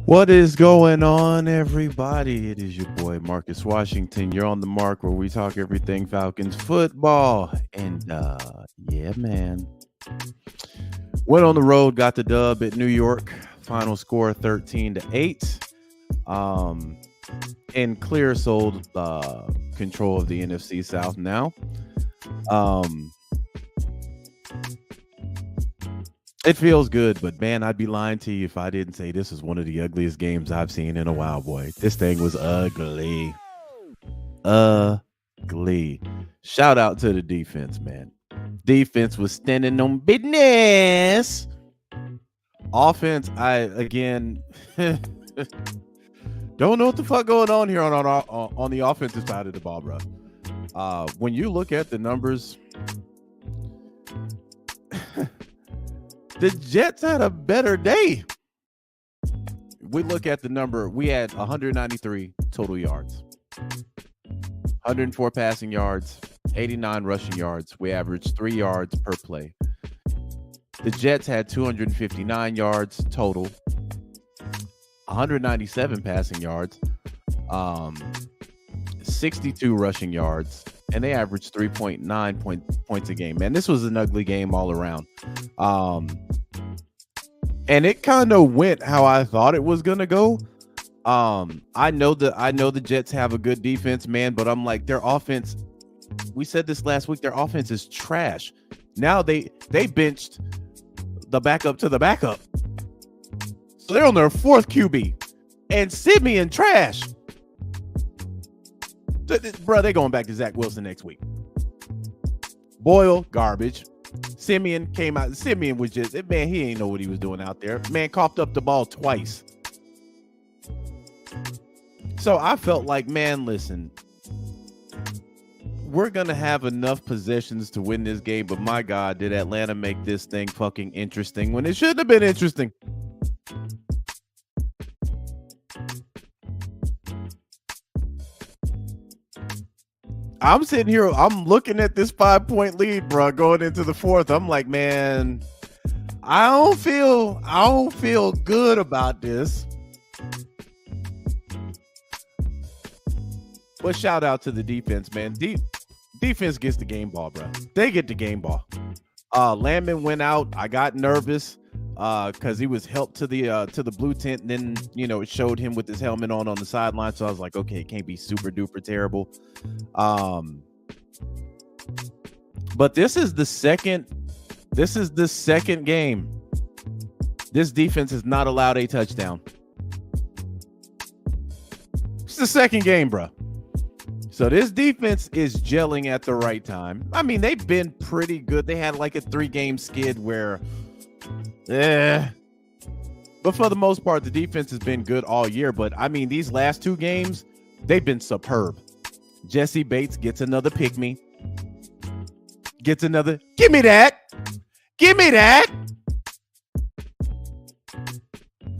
What is going on, everybody? It is your boy Marcus Washington. You're on the mark where we talk everything Falcons football. And yeah, man. Went on the road, got the dub at New York. Final score 13-8. And clear sold control of the NFC South now. It feels good, but man, I'd be lying to you if I didn't say this is one of the ugliest games I've seen in a while, boy. This thing was ugly. Ugly. Shout out to the defense, man. Defense was standing on business. Offense, again don't know what the fuck going on here on the offensive side of the ball, bro. When you look at the numbers, the Jets had a better day. We look at the number. We had 193 total yards, 104 passing yards, 89 rushing yards. We averaged 3 yards per play. The Jets had 259 yards total, 197 passing yards, 62 rushing yards, and they averaged 3.9 points a game. Man, this was an ugly game all around. And it kind of went how I thought it was gonna go. I know the Jets have a good defense, man, but I'm like, their offense, we said this last week, their offense is trash. Now they benched the backup to the backup. So they're on their fourth QB. And Simeon trash. Bro, they're going back to Zach Wilson next week. Boyle, garbage. Simeon came out. Simeon was just, man, he ain't know what he was doing out there. Man coughed up the ball twice. So I felt like, man, listen, we're going to have enough possessions to win this game, but my God, did Atlanta make this thing fucking interesting when it shouldn't have been interesting. I'm sitting here, I'm looking at this 5-point lead, bro, going into the fourth. I'm like, man, I don't feel good about this. But shout out to the defense, man. Defense gets the game ball, bro. They get the game ball. Landman went out. I got nervous because he was helped to the blue tent, and then it showed him with his helmet on the sideline. So I was like, okay, it can't be super duper terrible. But this is the second game this defense has not allowed a touchdown. It's the second game, bro. So this defense is gelling at the right time. I mean, they've been pretty good. They had like a 3-game skid where but for the most part, the defense has been good all year. But I mean, these last 2 games, they've been superb. Jesse Bates gets another pick me. Gets another. Give me that. Give me that.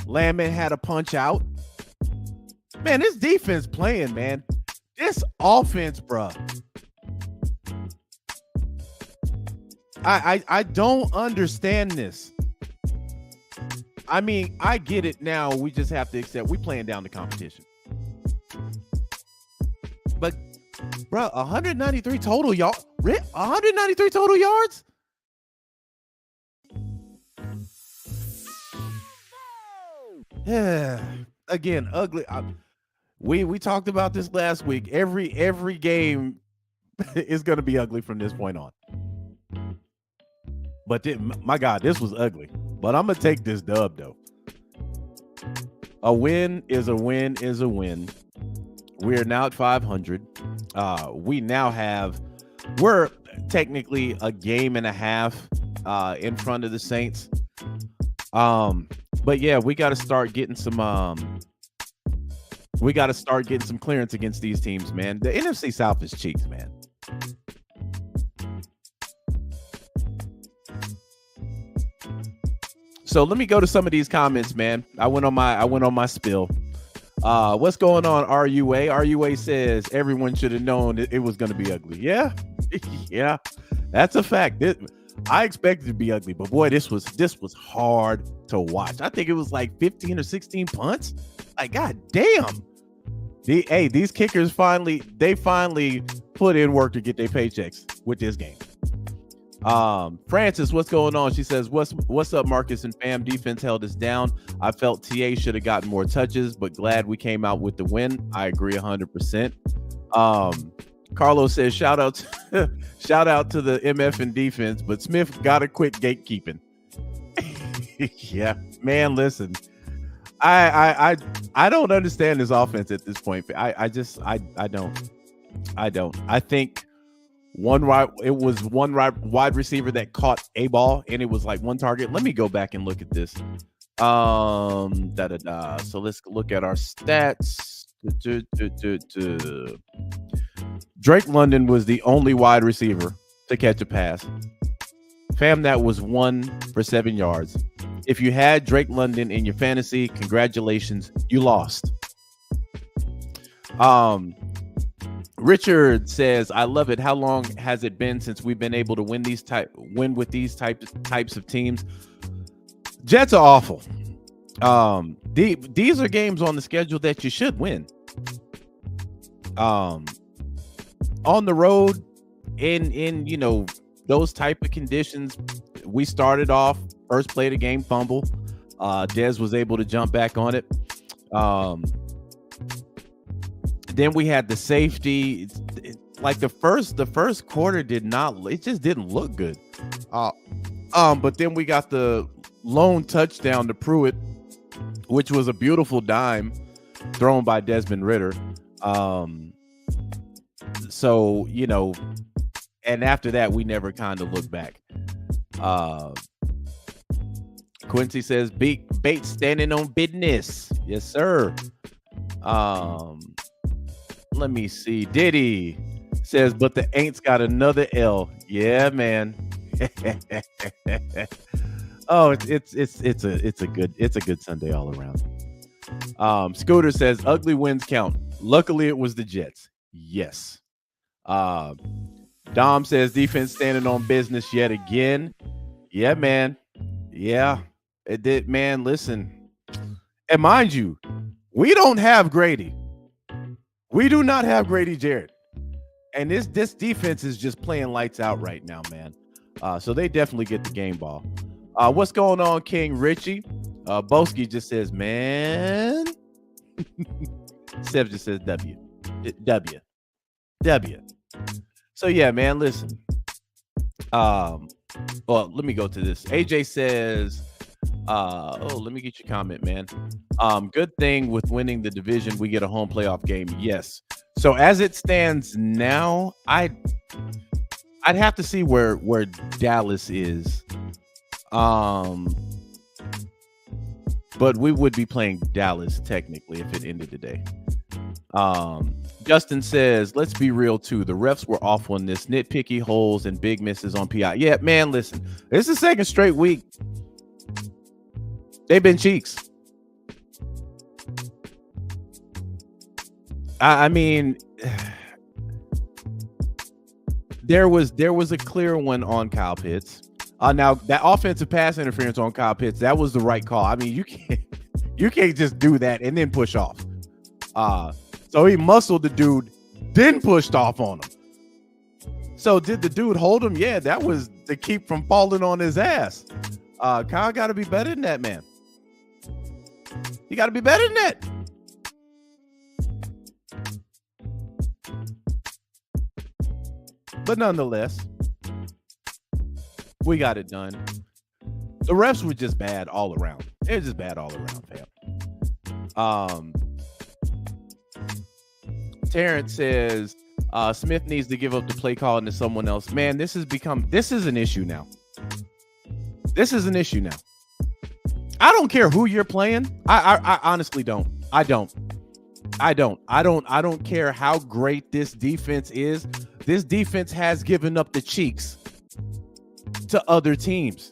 Landman had a punch out. Man, this defense playing, man. This offense, bro. I don't understand this. I mean, I get it now. We just have to accept we playing down the competition. But, bro, 193 total yards. 193 total yards? Yeah. Again, ugly. We talked about this last week. Every game is going to be ugly from this point on. But my God, this was ugly. But I'm going to take this dub, though. A win is a win is a win. We are now at 500. We now we're technically a game and a half in front of the Saints. But yeah, we got to start getting some clearance against these teams, man. The NFC South is cheeks, man. So let me go to some of these comments, man. I went on my spill. What's going on, RUA? RUA says everyone should have known it was going to be ugly. Yeah, yeah, that's a fact. I expected it to be ugly, but boy, this was hard to watch. I think it was like 15 or 16 punts. Like, god damn. These kickers finally put in work to get their paychecks with this game. Francis, what's going on? She says, what's up, Marcus and fam? Defense held us down. I felt TA should have gotten more touches, but glad we came out with the win. I agree 100%. Carlos says, shout out to the MF and defense, but Smith got to quit gatekeeping. Yeah, man, listen. I don't understand this offense at this point. I don't. I think one wide receiver that caught a ball and it was like one target. Let me go back and look at this. So let's look at our stats. Drake London was the only wide receiver to catch a pass. Fam, that was 1 for 7 yards. If you had Drake London in your fantasy, congratulations, you lost. Richard says, I love it. How long has it been since we've been able to win with these types of teams? Jets are awful. These are games on the schedule that you should win. On the road, in those type of conditions, we started off first play of the game fumble. Dez was able to jump back on it. Then we had the safety. Like the first quarter just didn't look good. But then we got the lone touchdown to Pruitt, which was a beautiful dime thrown by Desmond Ridder. So, and after that, we never kind of looked back. Quincy says, Bates standing on business. Yes, sir. Let me see. Diddy says, but the Aints got another L. Yeah, man. Oh, it's a good Sunday all around. Scooter says, ugly wins count. Luckily, it was the Jets. Yes. Dom says, defense standing on business yet again. Yeah, man. Yeah, it did, man. Listen, and mind you, we don't have Grady. We do not have Grady Jarrett. And this defense is just playing lights out right now, man. So they definitely get the game ball. What's going on, King Richie? Boski just says, man. Seb just says W. So yeah, man, listen. Well, let me go to this. AJ says, let me get your comment, man. Good thing with winning the division, we get a home playoff game. Yes. So as it stands now, I'd have to see where Dallas is. But we would be playing Dallas technically if it ended today. Justin says, let's be real too. The refs were off on this. Nitpicky holes and big misses on PI. Yeah, man, listen. This is the second straight week. They've been cheeks. I mean, there was a clear one on Kyle Pitts. Now that offensive pass interference on Kyle Pitts, that was the right call. I mean, you can't just do that and then push off. So he muscled the dude, then pushed off on him. So did the dude hold him? Yeah, that was to keep from falling on his ass. Kyle got to be better than that, man. You got to be better than that. But nonetheless, we got it done. The refs were just bad all around. They were just bad all around, fam. Terrence says, Smith needs to give up the play calling to someone else. Man, this is an issue now. This is an issue now. I don't care who you're playing. I honestly don't. I don't care how great this defense is. This defense has given up the cheeks to other teams.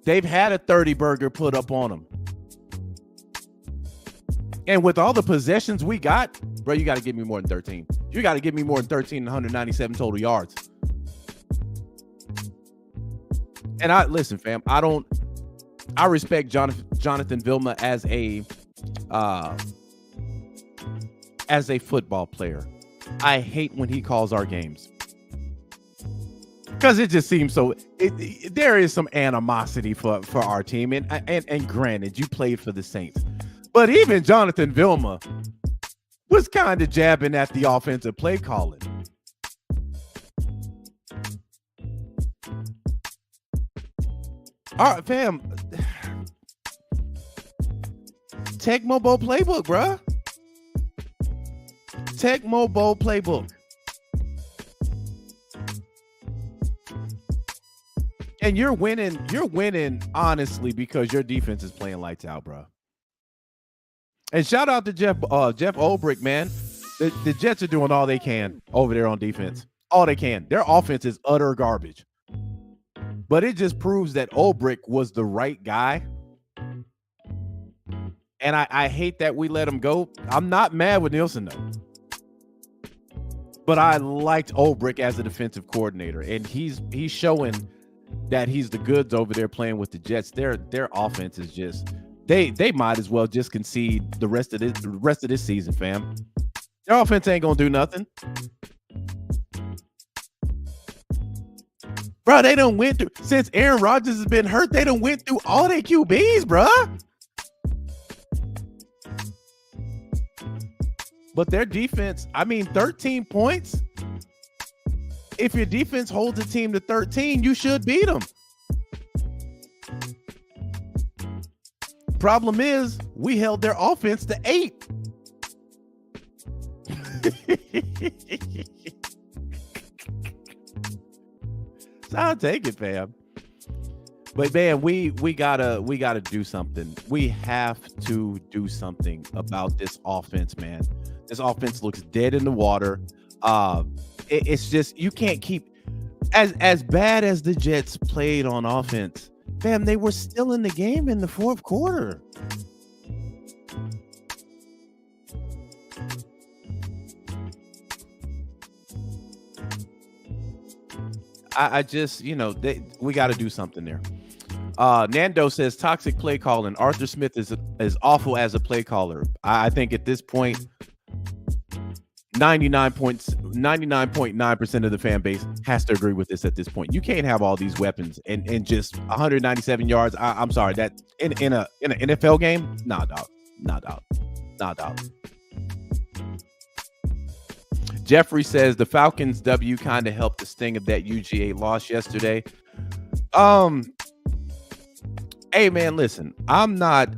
They've had a 30 burger put up on them. And with all the possessions we got, bro, you got to give me more than 13. You got to give me more than 13 and 197 total yards. And listen, fam, I respect Jonathan Vilma as a football player. I hate when he calls our games. Because it just seems so. There is some animosity for our team, and granted, you played for the Saints, but even Jonathan Vilma was kind of jabbing at the offensive play calling. All right, fam. Tecmo Bowl playbook, bruh. Tecmo Bowl playbook. And you're winning honestly because your defense is playing lights out, bro. And shout out to Jeff Ulbrich, man. The Jets are doing all they can over there on defense. All they can. Their offense is utter garbage. But it just proves that Ulbrich was the right guy. And I hate that we let him go. I'm not mad with Nielsen, though. But I liked Ulbrich as a defensive coordinator. And he's showing that he's the goods over there playing with the Jets. Their offense is just they might as well just concede the rest of this season, fam. Their offense ain't gonna do nothing. Bro, they done went through, since Aaron Rodgers has been hurt, they done went through all their QBs, bro. But their defense, 13 points. If your defense holds a team to 13, you should beat them. Problem is, we held their offense to 8. So I'll take it, fam. But man, we gotta do something. We have to do something about this offense, man. This offense looks dead in the water. It's just, you can't keep as bad as the Jets played on offense. Fam, they were still in the game in the fourth quarter. I just, we got to do something there. Nando says toxic play calling. Arthur Smith is awful as a play caller. I think at this point, 99.9% of the fan base has to agree with this at this point. You can't have all these weapons and just 197 yards. I'm sorry, that in an NFL game, nah, dog. Jeffrey says the Falcons W kind of helped the sting of that UGA loss yesterday. Hey man, listen, I'm not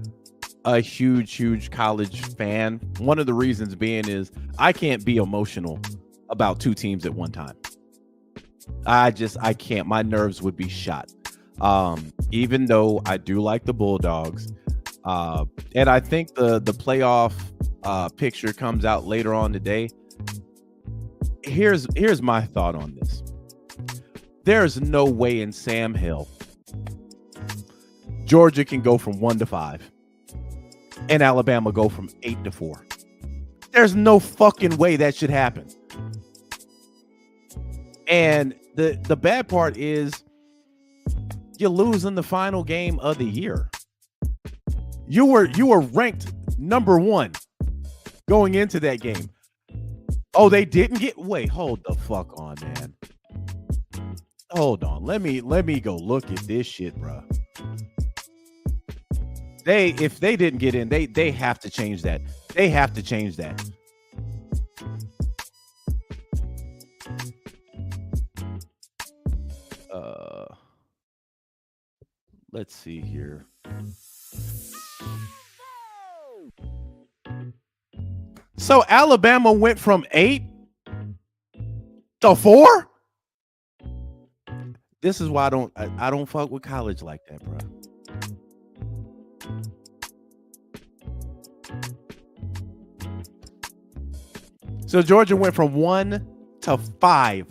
a huge college fan. One of the reasons being is I can't be emotional about two teams at one time. I can't. My nerves would be shot. Even though I do like the Bulldogs. And I think the playoff picture comes out later on today. Here's my thought on this. There's no way in Sam Hill Georgia can go from 1-5 and Alabama go from 8-4. There's no fucking way that should happen. And the bad part is you lose in the final game of the year. You were ranked number 1 going into that game. Oh, they didn't get. Wait, hold the fuck on, man. Hold on. Let me go look at this shit, bro. If they didn't get in, they have to change that. They have to change that. Let's see here. So Alabama went from 8 The 4? This is why I don't fuck with college like that, bro. So Georgia went from 1 to 5.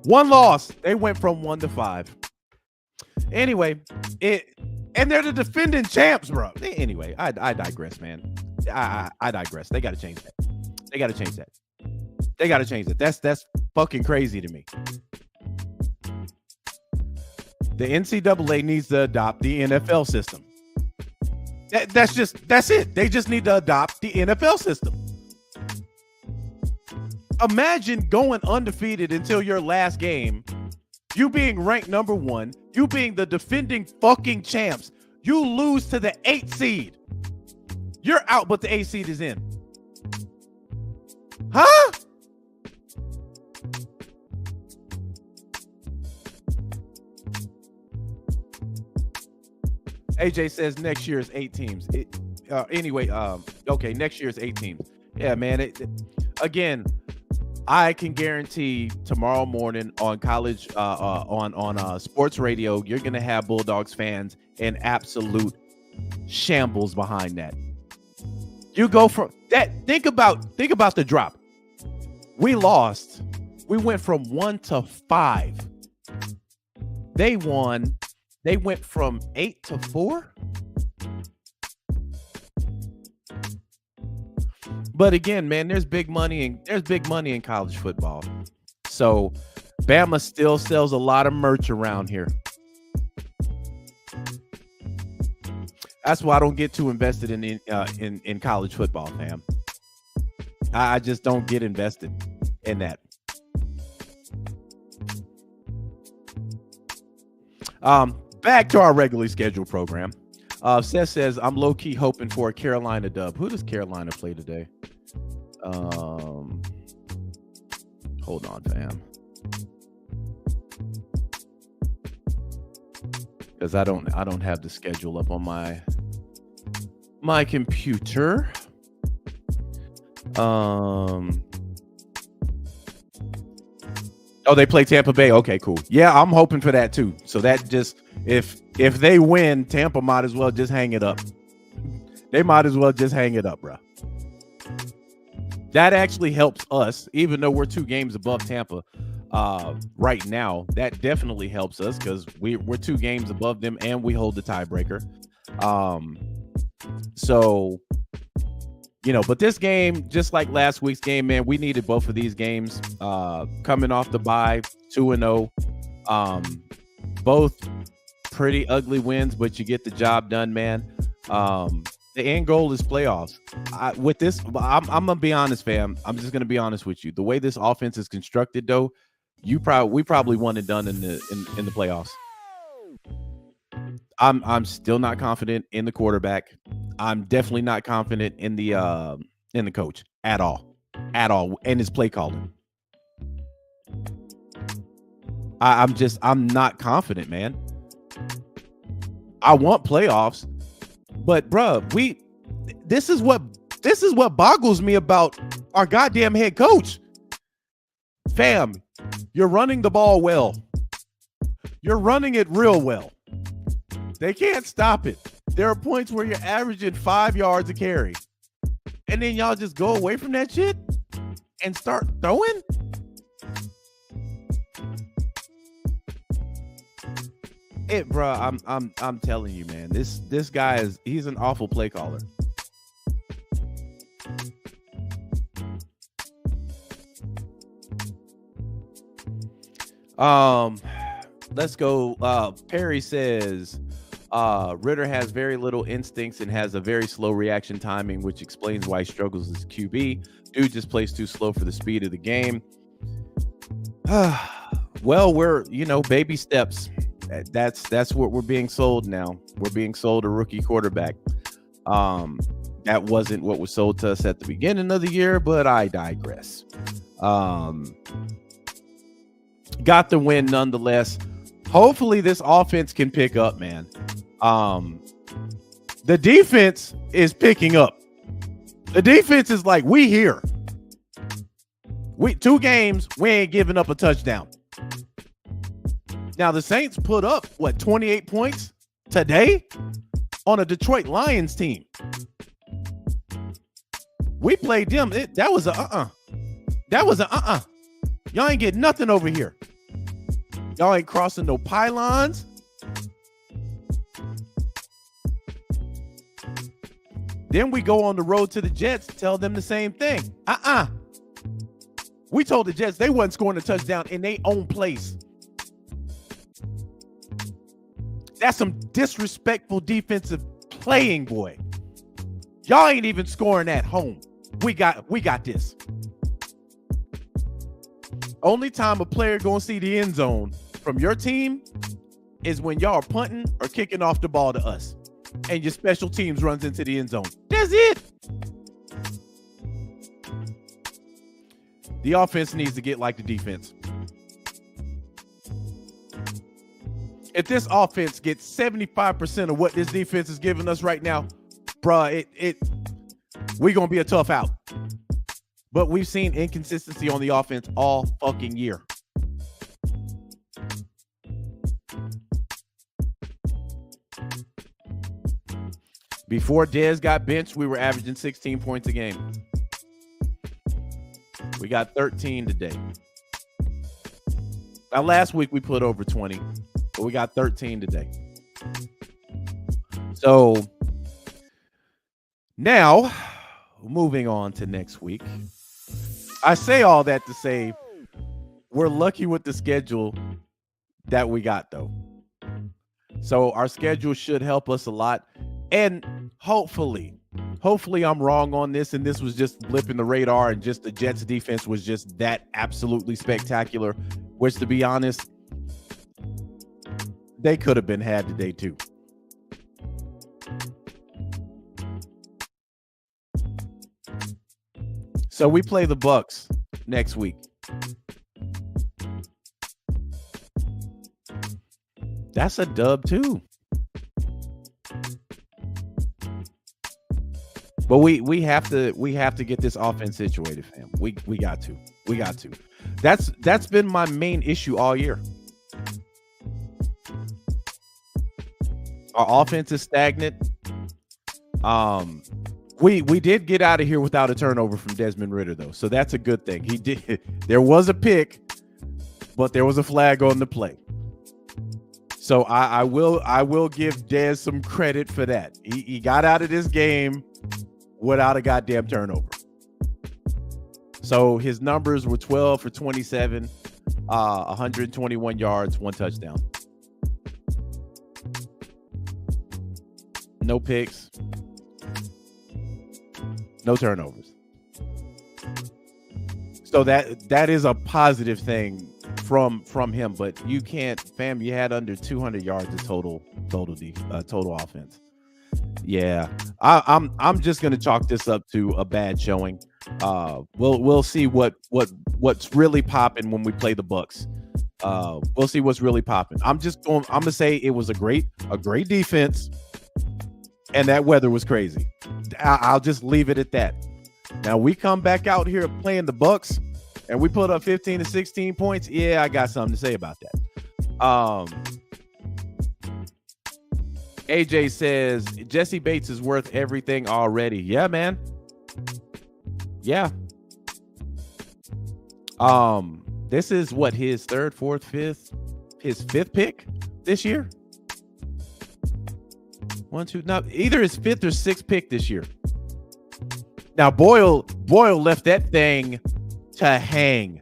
One loss. They went from 1 to 5. Anyway, and they're the defending champs, bro. Anyway, I digress, man. I digress. They got to change that. They got to change that. They got to change that. That's fucking crazy to me. The NCAA needs to adopt the NFL system. That's it. They just need to adopt the NFL system. Imagine going undefeated until your last game, you being ranked number 1, you being the defending fucking champs. You lose to the 8th seed. You're out, but the 8th seed is in. Huh? AJ says next year is 8 teams. Okay, next year is 8 teams. Yeah, man. Again, I can guarantee tomorrow morning on college, on sports radio, you're gonna have Bulldogs fans in absolute shambles behind that. You go from that. Think about the drop. We lost. We went from 1 to 5. They won. They went from 8 to 4. But again, man, there's big money in college football. So Bama still sells a lot of merch around here. That's why I don't get too invested in college football, fam. I just don't get invested in that. Back to our regularly scheduled program. Seth says, I'm low-key hoping for a Carolina dub. Who does Carolina play today? Hold on, fam. Because I don't have the schedule up on my computer. Oh, they play Tampa Bay. Okay, cool. Yeah, I'm hoping for that too. So that just if they win, Tampa might as well just hang it up. They might as well just hang it up, bro. That actually helps us, even though we're 2 games above Tampa right now. That definitely helps us because we're 2 games above them and we hold the tiebreaker. So, but this game, just like last week's game, man, we needed both of these games. Coming off the bye, 2-0. Both pretty ugly wins, but you get the job done, man. The end goal is playoffs. With this, I'm gonna be honest, fam. I'm just gonna be honest with you. The way this offense is constructed, though, we probably won and done in the playoffs. I'm still not confident in the quarterback. I'm definitely not confident in the coach at all, and his play calling. I'm not confident, man. I want playoffs, but bruh, this is what boggles me about our goddamn head coach. Fam, you're running the ball well. You're running it real well. They can't stop it. There are points where you're averaging 5 yards a carry. And then y'all just go away from that shit and start throwing? Bro, I'm telling you, man. This guy he's an awful play caller. Let's go. Perry says Ritter has very little instincts and has a very slow reaction timing, which explains why he struggles as QB. Dude just plays too slow for the speed of the game. Well, we're baby steps. That's what we're being sold now. We're being sold a rookie quarterback. That wasn't what was sold to us at the beginning of the year, but I digress. Got the win nonetheless. Hopefully this offense can pick up, man. The defense is picking up. The defense is like, we here. We 2 games, we ain't giving up a touchdown. Now the Saints put up 28 points today on a Detroit Lions team. We played them. That was a That was a Y'all ain't getting nothing over here. Y'all ain't crossing no pylons. Then we go on the road to the Jets, tell them the same thing. We told the Jets they wasn't scoring a touchdown in their own place. That's some disrespectful defensive playing, boy. Y'all ain't even scoring at home. We got this. Only time a player gonna see the end zone from your team is when y'all are punting or kicking off the ball to us, and your special teams runs into the end zone. That's it. The offense needs to get like the defense. If this offense gets 75% of what this defense is giving us right now, bruh, we're gonna be a tough out. But we've seen inconsistency on the offense all fucking year. Before Dez got benched, we were averaging 16 points a game. We got 13 today. Now, last week we put over 20, but we got 13 today. So now, moving on to next week. I say all that to say we're lucky with the schedule that we got, though. So our schedule should help us a lot. And hopefully I'm wrong on this, and this was just blipping the radar, and just the Jets defense was just that absolutely spectacular, which, to be honest, they could have been had today too. So we play the Bucks next week. That's a dub too. But we have to get this offense situated, fam. We got to. That's been my main issue all year. Our offense is stagnant. We did get out of here without a turnover from Desmond Ridder, though, so that's a good thing. He did. There was a pick, but there was a flag on the play. So I will give Dez some credit for that. He got out of this game without a goddamn turnover. So his numbers were 12 for 27, 121 yards, 1 touchdown. No picks. No turnovers. So that is a positive thing from him, but you can't, fam, you had under 200 yards of total offense. Yeah, I'm just gonna chalk this up to a bad showing. We'll see what's really popping when we play the Bucks. We'll see what's really popping. I'm gonna say it was a great defense, and that weather was crazy. I'll just leave it at that. Now we come back out here playing the Bucks, and we put up 15 to 16 points. Yeah, I got something to say about that. AJ says Jesse Bates is worth everything already. Yeah, man. Yeah. This is what, his third, fourth, fifth, his fifth pick this year. 1, 2, no, either his fifth or sixth pick this year. Now Boyle left that thing to hang.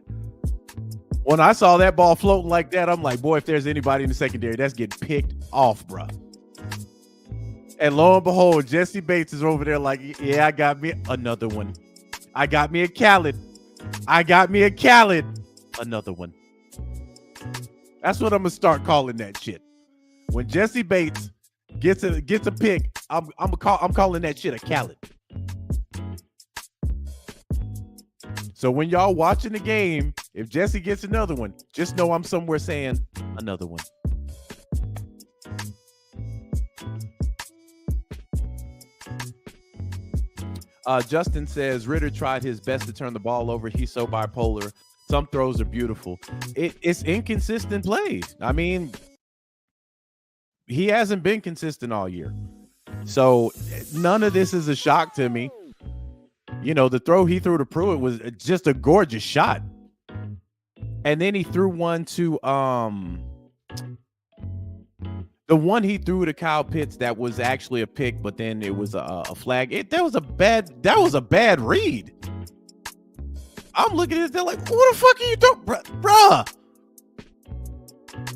When I saw that ball floating like that, I'm like, boy, if there's anybody in the secondary, that's getting picked off, bro. And lo and behold, Jesse Bates is over there like, yeah, I got me another one. I got me a Khaled. Another one. That's what I'm gonna start calling that shit. When Jesse Bates gets a pick, I'm calling that shit a Khaled. So when y'all watching the game, if Jesse gets another one, just know I'm somewhere saying another one. Justin says Ritter tried his best to turn the ball over. He's so bipolar. Some throws are beautiful. It's inconsistent plays. I mean, he hasn't been consistent all year. So none of this is a shock to me. You know, the throw he threw to Pruitt was just a gorgeous shot. And then he threw one to the one he threw to Kyle Pitts that was actually a pick, but then it was a flag. That was a bad read. I'm looking at this, they're like, what the fuck are you doing, bruh?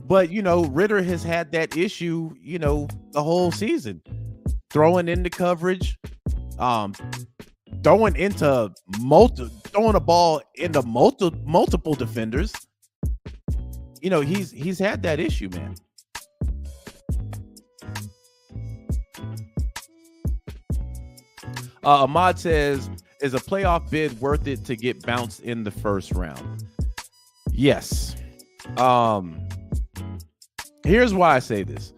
But, you know, Ritter has had that issue, you know, the whole season. Throwing into coverage, throwing a ball into multiple defenders. You know, he's had that issue, man. Ahmad says, is a playoff bid worth it to get bounced in the first round? Yes. Here's why I say this.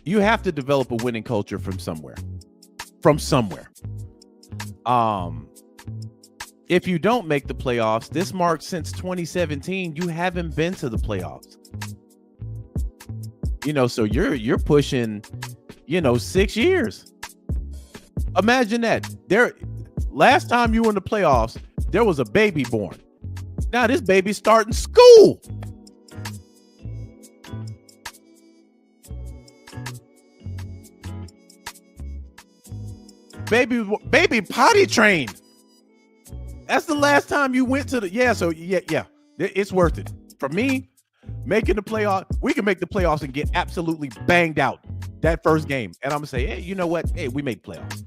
You have to develop a winning culture from somewhere. If you don't make the playoffs, this marks since 2017, you haven't been to the playoffs. You know, so you're pushing, you know, 6 years. Imagine that. Last time you were in the playoffs, there was a baby born. Now this baby's starting school. Baby potty trained. That's the last time you went to the it's worth it. For me, making the playoff, we can make the playoffs and get absolutely banged out that first game. And I'm gonna say, hey, you know what? Hey, we make playoffs.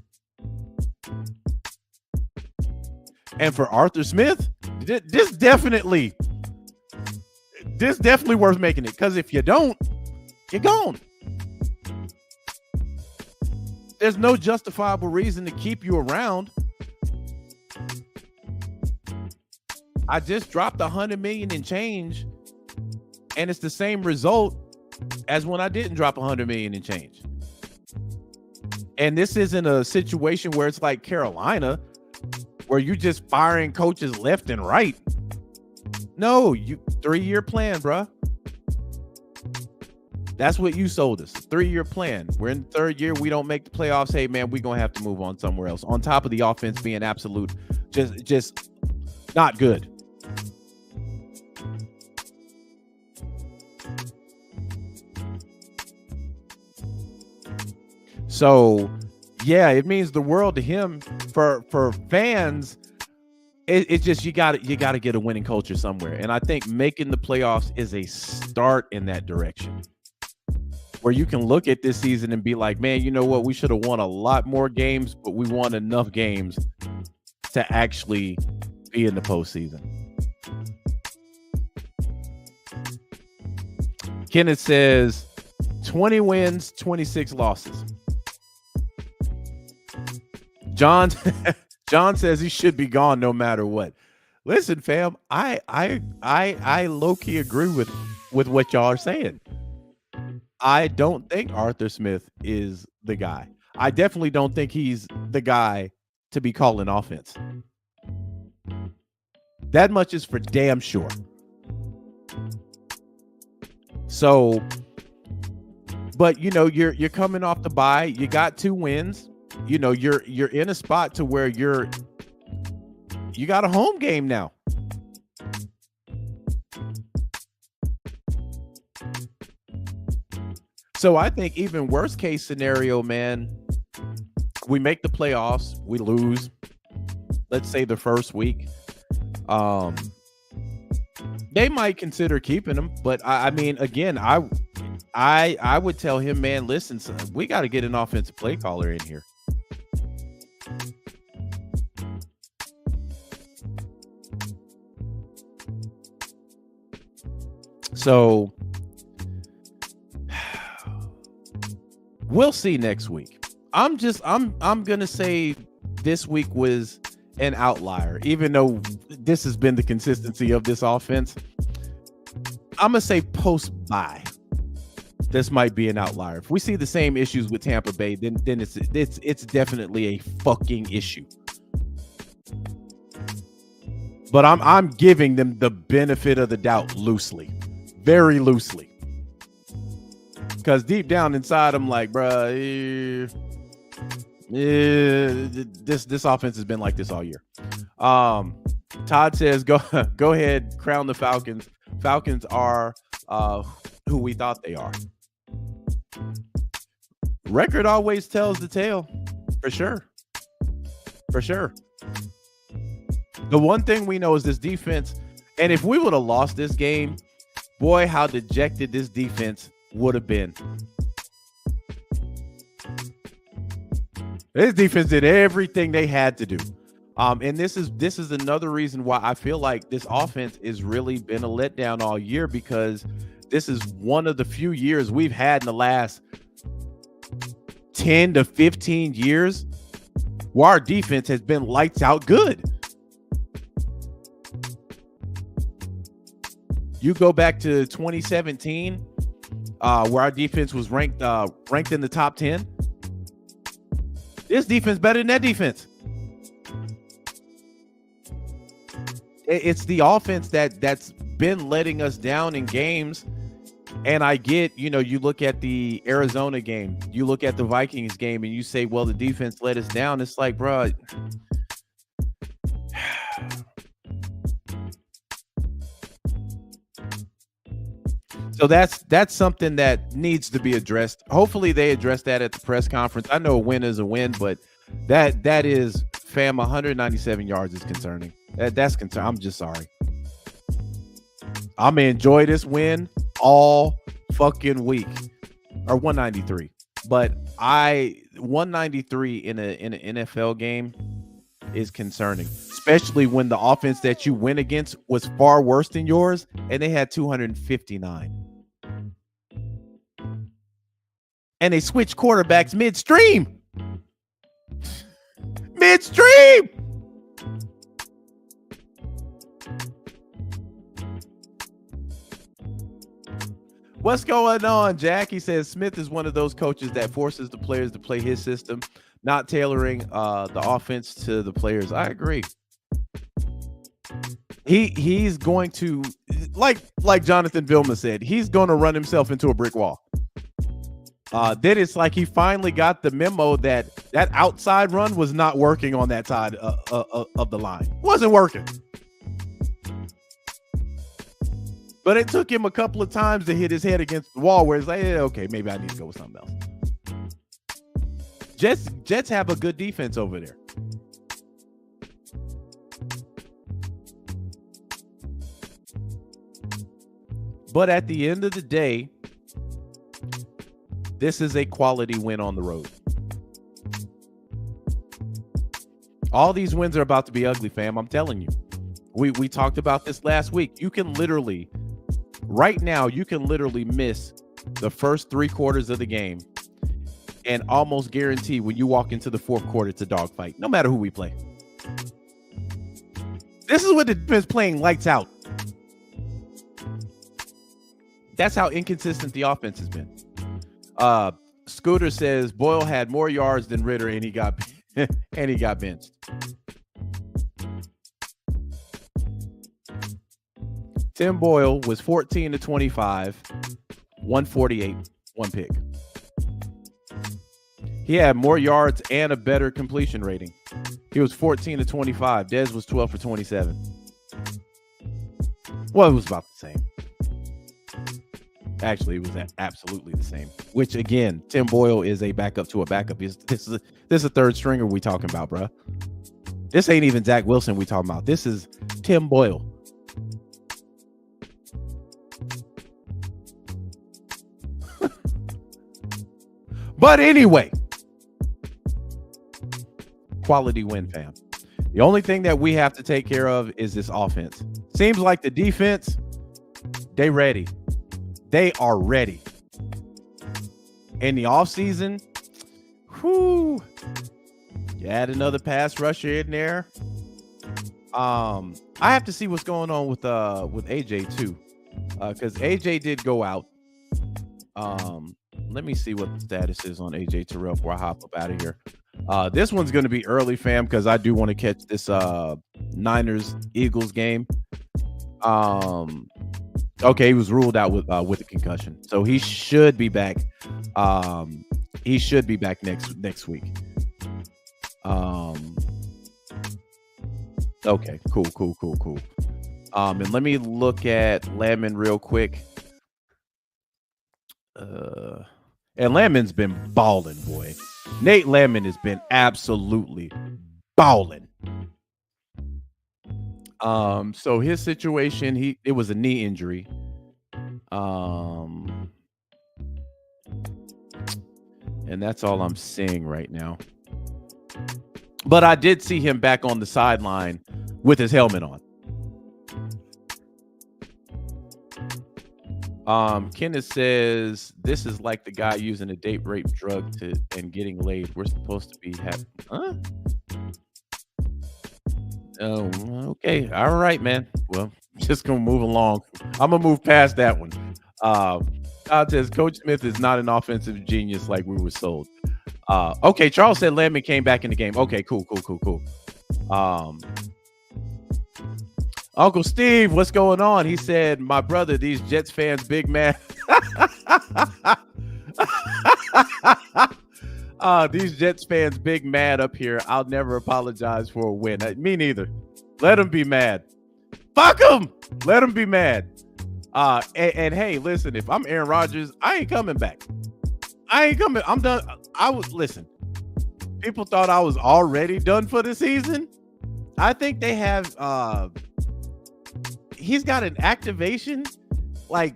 And for Arthur Smith, this definitely worth making it. Because if you don't, you're gone. There's no justifiable reason to keep you around. I just dropped $100 million in change, and it's the same result as when I didn't drop $100 million in change. And this isn't a situation where it's like Carolina, where you're just firing coaches left and right. No, 3-year plan, bruh. That's what you sold us. 3-year plan. We're in the third year. We don't make the playoffs. Hey, man, we're going to have to move on somewhere else. On top of the offense being absolute, just not good. So, yeah, it means the world to him. For fans, it's just you got to get a winning culture somewhere. And I think making the playoffs is a start in that direction, where you can look at this season and be like, man, you know what? We should have won a lot more games, but we won enough games to actually be in the postseason. Kenneth says 20 wins, 26 losses. John says he should be gone no matter what. Listen, fam, I low-key agree with what y'all are saying. I don't think Arthur Smith is the guy. I definitely don't think he's the guy to be calling offense. That much is for damn sure. So, but you know, you're coming off the bye. You got 2 wins. You know, you're in a spot to where you got a home game now. So I think even worst case scenario, man, we make the playoffs, we lose, let's say the first week. They might consider keeping him, but I mean, again, I would tell him, man, listen, son, we got to get an offensive play caller in here. So we'll see next week. I'm gonna say this week was an outlier, even though this has been the consistency of this offense. I'm gonna say post-bye. this might be an outlier. If we see the same issues with Tampa Bay, then it's definitely a fucking issue. But I'm giving them the benefit of the doubt loosely, very loosely, because deep down inside, I'm like, bruh, this offense has been like this all year. Todd says, go ahead, crown the Falcons. Falcons are who we thought they are. Record always tells the tale, for sure. For sure. The one thing we know is this defense, and if we would have lost this game, boy, how dejected this defense would have been. This defense did everything they had to do. And this is another reason why I feel like this offense has really been a letdown all year, because this is one of the few years we've had in the last 10 to 15 years where our defense has been lights out good. You go back to 2017, where our defense was ranked in the top 10. This defense better than that defense. It's the offense that's been letting us down in games. And I get, you look at the Arizona game, you look at the Vikings game, and you say, well, the defense let us down. It's like, bro. So that's something that needs to be addressed. Hopefully they address that at the press conference. I know a win is a win, but that is, fam, 197 yards is concerning. That's concerning. I'm just sorry. I'm gonna enjoy this win all fucking week, or 193. But 193 in an NFL game is concerning, especially when the offense that you went against was far worse than yours, and they had 259. And they switched quarterbacks midstream. Midstream. What's going on, Jack? He says Smith is one of those coaches that forces the players to play his system, not tailoring the offense to the players. I agree. He's going to, like Jonathan Vilma said, he's going to run himself into a brick wall. Then it's like he finally got the memo that outside run was not working on that side of the line. Wasn't working. But it took him a couple of times to hit his head against the wall where it's like, okay, maybe I need to go with something else. Jets have a good defense over there. But at the end of the day, this is a quality win on the road. All these wins are about to be ugly, fam. I'm telling you. We talked about this last week. You can literally, right now, miss the first 3 quarters of the game and almost guarantee when you walk into the 4th quarter, it's a dogfight, no matter who we play. This is what the defense playing lights out. That's how inconsistent the offense has been. Scooter says Boyle had more yards than Ritter, and he got benched. Tim Boyle was 14 to 25, 148, 1 pick. He had more yards and a better completion rating. He was 14 to 25. Dez was 12 for 27. Well, it was about the same. Actually, it was absolutely the same. Which, again, Tim Boyle is a backup to a backup. This is a third stringer we talking about, bro. This ain't even Zach Wilson we talking about. This is Tim Boyle. But anyway, quality win, fam. The only thing that we have to take care of is this offense. Seems like the defense, they ready. They are ready. In the offseason, you add another pass rusher in there. I have to see what's going on with AJ too, because AJ did go out. Um, Let me see what the status is on AJ Terrell before I hop up out of here. This one's going to be early, fam, because I do want to catch this Niners Eagles game. Okay, he was ruled out with a concussion, so he should be back. He should be back next week. Okay, cool. And let me look at Landman real quick. And Landman's been balling, boy. Nate Landman has been absolutely balling. So his situation, it was a knee injury. And that's all I'm seeing right now. But I did see him back on the sideline with his helmet on. Kenneth says this is like the guy using a date rape drug and getting laid. We're supposed to be happy. Huh? Oh, okay. All right, man. Well, just gonna move along. I'm gonna move past that one. God says Coach Smith is not an offensive genius like we were sold. Okay, Charles said Landman came back in the game. Okay, cool. Uncle Steve, what's going on? He said, my brother, these Jets fans, big man. These Jets fans, big mad up here. I'll never apologize for a win. Me neither. Let them be mad. Fuck them. Let them be mad. And hey, listen, if I'm Aaron Rodgers, I ain't coming back. I ain't coming. I'm done. Listen. People thought I was already done for the season. I think they have, he's got an activation like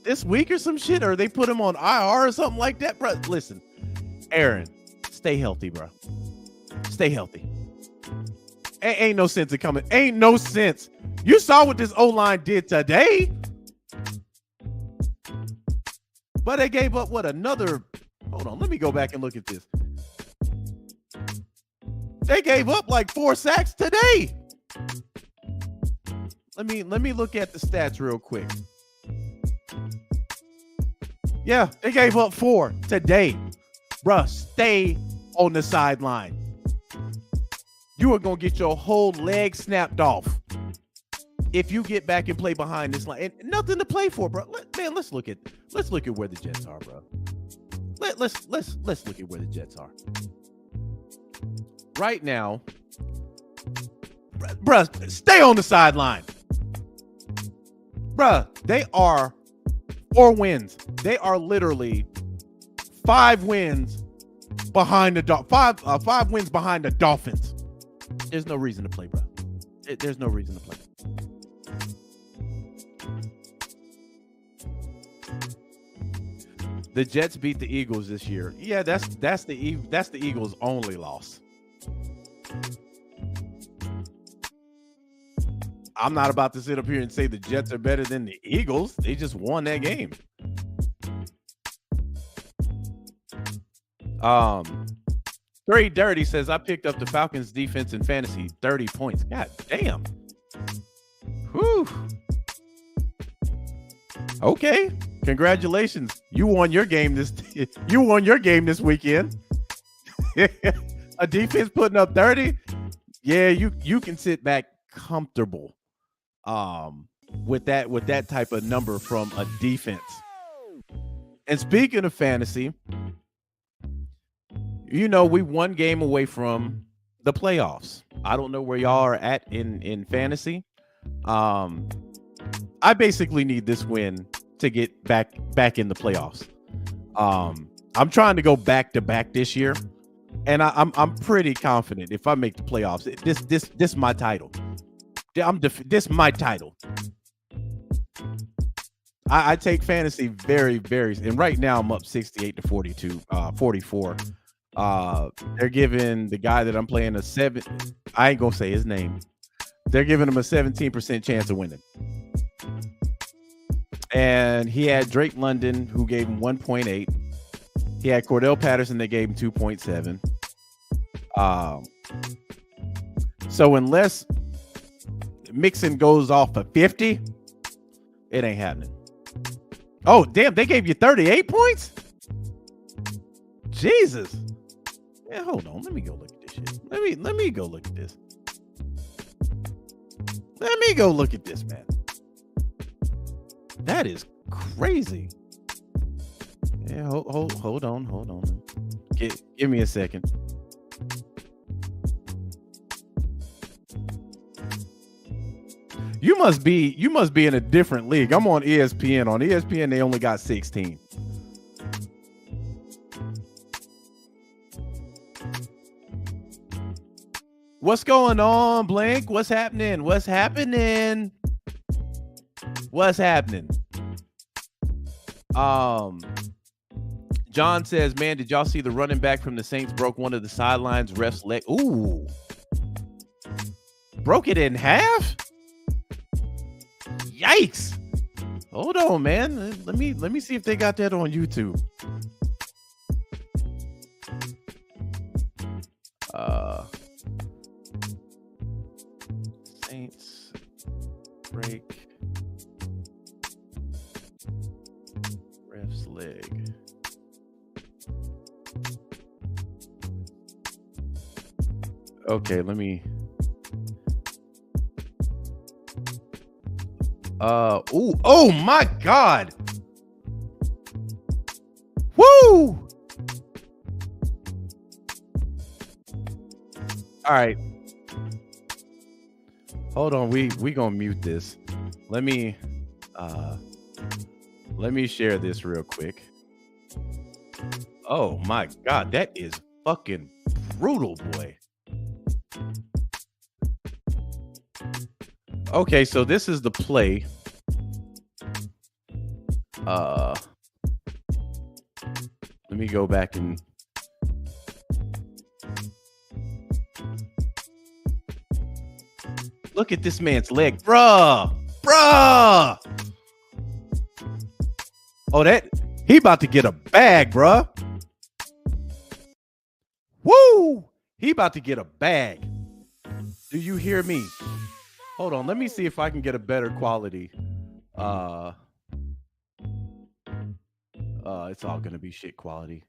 this week or some shit, or they put him on IR or something like that, bro. Listen, Aaron, stay healthy, bro. Stay healthy. Ain't no sense in coming. Ain't no sense. You saw what this O-line did today. But they gave up another. Hold on, let me go back and look at this. They gave up like 4 sacks today. Let me look at the stats real quick. Yeah, they gave up 4 today. Bruh, stay on the sideline. You are going to get your whole leg snapped off if you get back and play behind this line. And nothing to play for, bro. Let's look at where the Jets are, bro. Let's look at where the Jets are. Right now, bruh, stay on the sideline. Bruh, they are 4 wins. They are literally 5 wins behind the 5 wins behind the Dolphins. There's no reason to play, bro. There's no reason to play. The Jets beat the Eagles this year. Yeah, that's the Eagles' only loss. I'm not about to sit up here and say the Jets are better than the Eagles. They just won that game. Very Dirty says, I picked up the Falcons defense in fantasy, 30 points. God damn. Whew. Okay. Congratulations. You won your game this weekend. A defense putting up 30. Yeah, you can sit back comfortable with that type of number from a defense. And speaking of fantasy, we 1 game away from the playoffs. I don't know where y'all are at in fantasy. I basically need this win to get back in the playoffs. I'm trying to go back to back this year, and I'm pretty confident if I make the playoffs, this my title. This my title. I take fantasy very, very, and right now I'm up 68 to 44. They're giving the guy that I'm playing a 7. I ain't gonna say his name. They're giving him a 17% chance of winning. And he had Drake London, who gave him 1.8. He had Cordell Patterson, that gave him 2.7. So unless Mixon goes off for 50, it ain't happening. Oh, damn, they gave you 38 points? Jesus. Yeah, hold on. Let me go look at this shit. Let me go look at this. Let me go look at this, man. That is crazy. Yeah, hold on. Give me a second. You must be in a different league. I'm on ESPN. On ESPN, they only got 16. What's going on, Blink? What's happening? What's happening? John says, man, did y'all see the running back from the Saints broke one of the sidelines ref's leg? Ooh. Broke it in half? Yikes. Hold on, man. Let me see if they got that on YouTube. Saints break ref's leg. Okay, let me. Ooh, oh my God. Woo! All right. Hold on, we gonna mute this. Let me share this real quick. Oh my God, that is fucking brutal, boy. Okay, so this is the play. Let me go back and look at this man's leg, bruh. Oh, that he about to get a bag, bruh. Woo! He about to get a bag. Do you hear me? Hold on, let me see if I can get a better quality. It's all gonna be shit quality.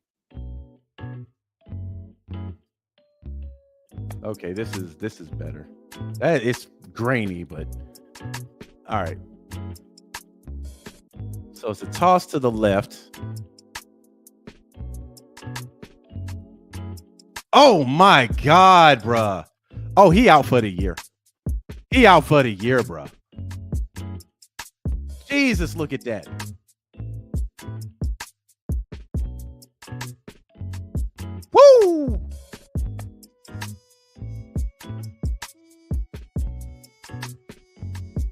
Okay, this is better. It's grainy, but all right. So it's a toss to the left. Oh my God, bruh. Oh, he out for the year. Bruh. Jesus, look at that. Woo!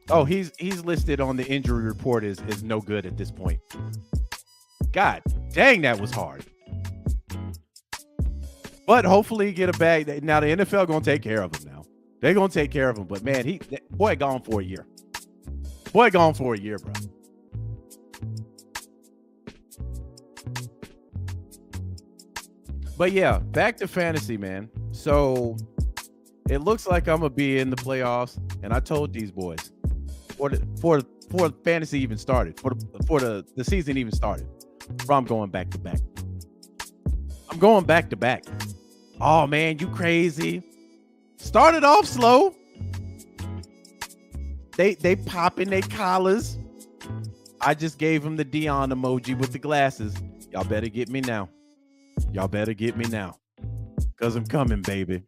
Oh, he's listed on the injury report is no good at this point. God dang, that was hard. But hopefully get a bag. Now the NFL gonna take care of him now. They're gonna take care of him. But man, boy gone for a year. Bro. But yeah, back to fantasy, man. So it looks like I'm gonna be in the playoffs, and I told these boys before fantasy even started, before the season even started, I'm going back to back. Oh man, you crazy? Started off slow. They popping their collars. I just gave them the Dion emoji with the glasses. Y'all better get me now. Because I'm coming, baby.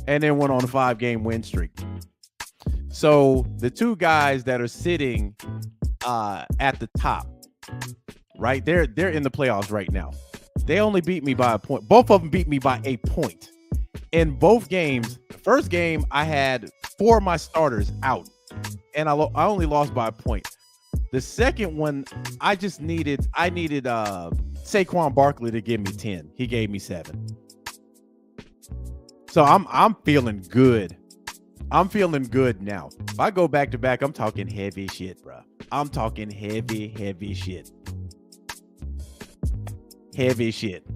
And then went on a 5-game win streak. So the two guys that are sitting at the top, right? They're in the playoffs right now. They only beat me by a point. Both of them beat me by a point. In both games, the first game, I had 4 of my starters out, and I only lost by a point. The second one, I needed Saquon Barkley to give me 10. He gave me 7. So I'm feeling good. I'm feeling good now. If I go back to back, I'm talking heavy shit, bro. I'm talking heavy shit. Heavy shit.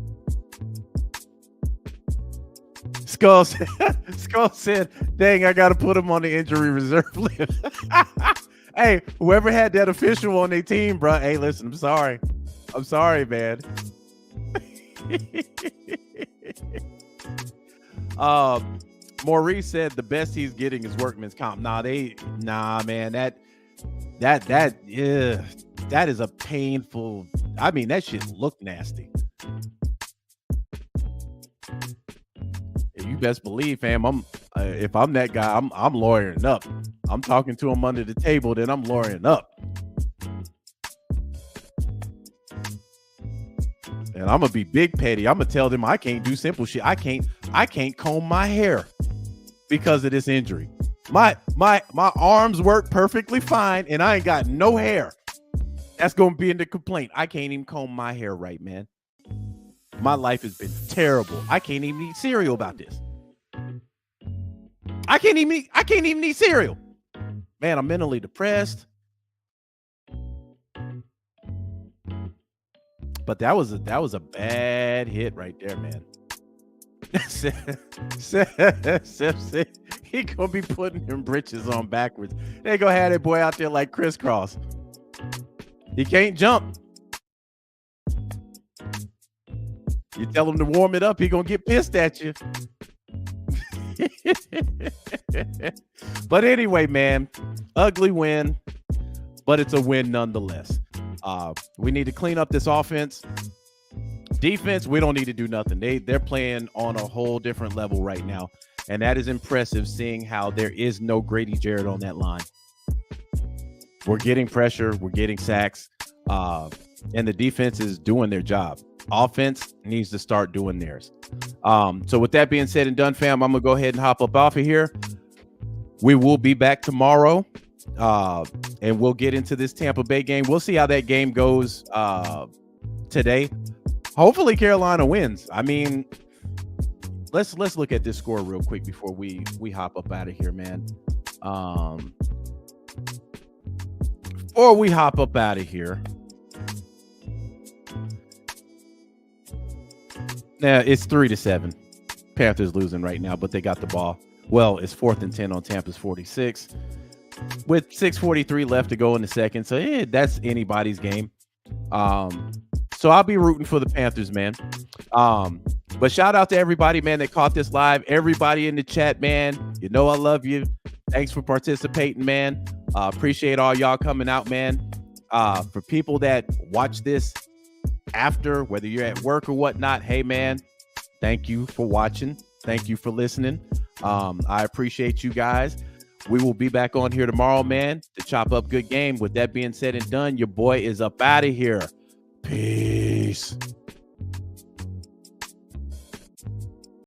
Skull said, dang, I got to put him on the injury reserve list. Hey, whoever had that official on their team, bro. Hey, listen, I'm sorry. I'm sorry, man. Maurice said the best he's getting is workman's comp. Nah, man, that is a painful. I mean, that shit look nasty. You best believe, fam. If I'm that guy, I'm lawyering up. I'm talking to him under the table, then I'm lawyering up. And I'm gonna be big petty. I'm gonna tell them I can't do simple shit. I can't comb my hair because of this injury. My arms work perfectly fine, and I ain't got no hair. That's gonna be in the complaint. I can't even comb my hair right, man. My life has been terrible. I can't even eat cereal about this. I can't even eat cereal. Man, I'm mentally depressed. But that was a bad hit right there, man. He gonna be putting them britches on backwards. They gonna have that boy out there like crisscross. He can't jump. You tell him to warm it up, he gonna get pissed at you. But anyway, man, ugly win, but it's a win nonetheless. We need to clean up this offense. Defense, we don't need to do nothing. They're playing on a whole different level right now, and that is impressive, seeing how there is no Grady Jarrett on that line. We're getting pressure, we're getting sacks, and the defense is doing their job. Offense needs to start doing theirs. So with that being said and done, fam, I'm gonna go ahead and hop up off of here. We will be back tomorrow, and we'll get into this Tampa Bay game. We'll see how that game goes today. Hopefully Carolina wins. I mean, let's look at this score real quick before we hop up out of here, man. Before we hop up out of here. Now it's 3-7. Panthers losing right now, but they got the ball. Well, it's 4th and 10 on Tampa's 46 with 6:43 left to go in the second. So that's anybody's game. So I'll be rooting for the Panthers, man. But shout out to everybody, man, that caught this live. Everybody in the chat, man. You know I love you. Thanks for participating, man. Appreciate all y'all coming out, man. For people that watch this after, whether you're at work or whatnot, hey, man, thank you for watching. Thank you for listening. I appreciate you guys. We will be back on here tomorrow, man, to chop up good game. With that being said and done, your boy is up out of here. Peace.